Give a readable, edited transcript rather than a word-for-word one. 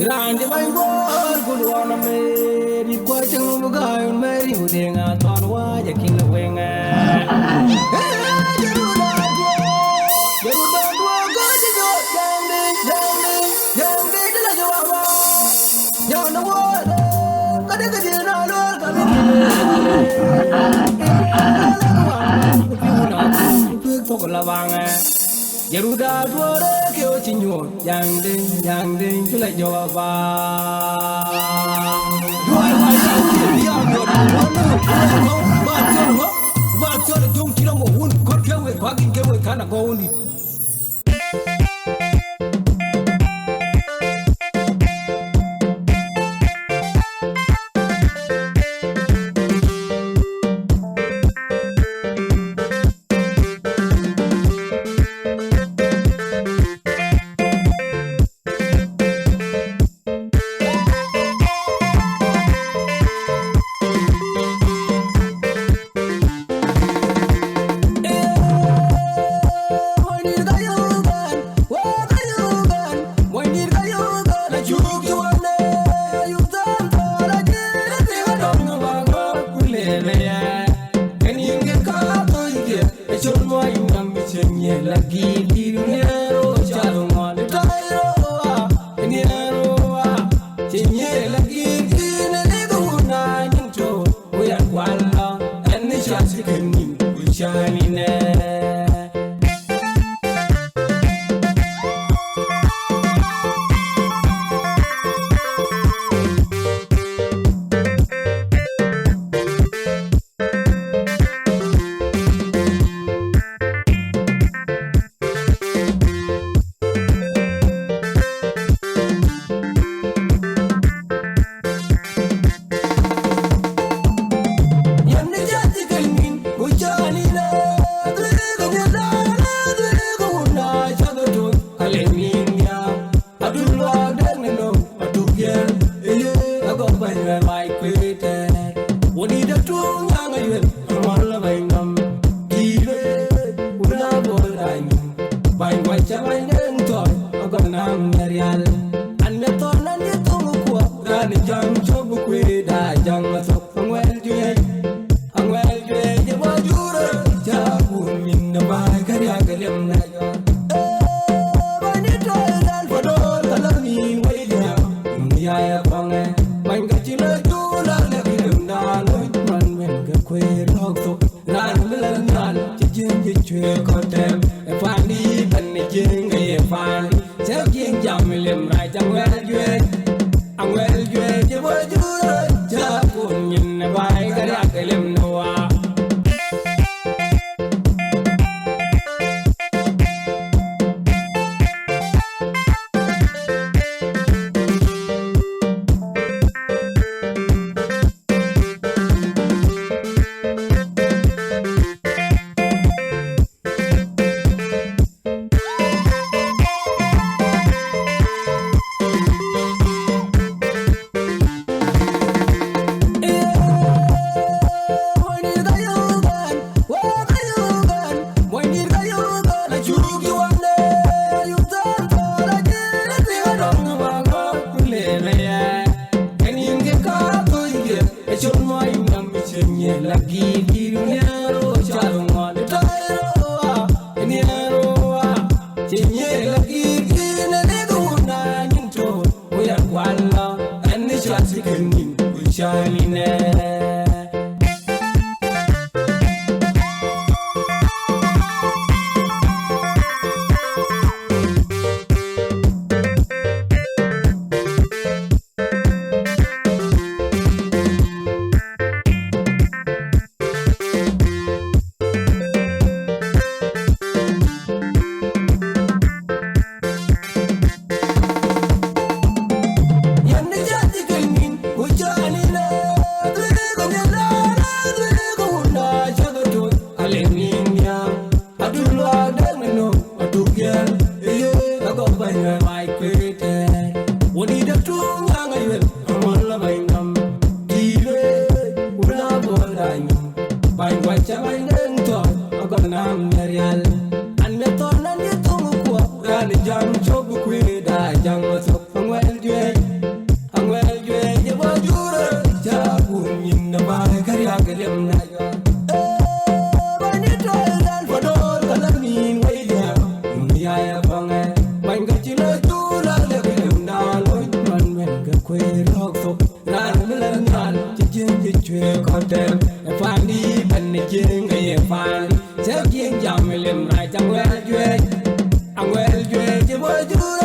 Randi bang bol kulwana me di kwa chang bugai me ri udenga ton wa ya kin wenga Jeruda dua go di go jang de de la jawa wa ya no wa ka de ka na lo ka mi ko la wanga Jeruda duore ke o chinyo yang ding tula jowa ba Duai wa ya mo ba tole jom kilo mo hun ko kewe bagin kewe kana go undi Lagi di dunia jalo ngon tayo niero chenye lagi di ne go na nyinto we are kwala and the shots can we shine ne Bang quay cha bang đến thôi còn nam real anh biết tôi nên biết tôi của ra để jam cho bu quy đã jam mà sốc ang well duyên như bao jure cha buồn nhìn năm bay cái lem này Fanny bên này chiên người Fanny sẽ chiên chồng mình làm lại trong well duyên chứ bao nhiêu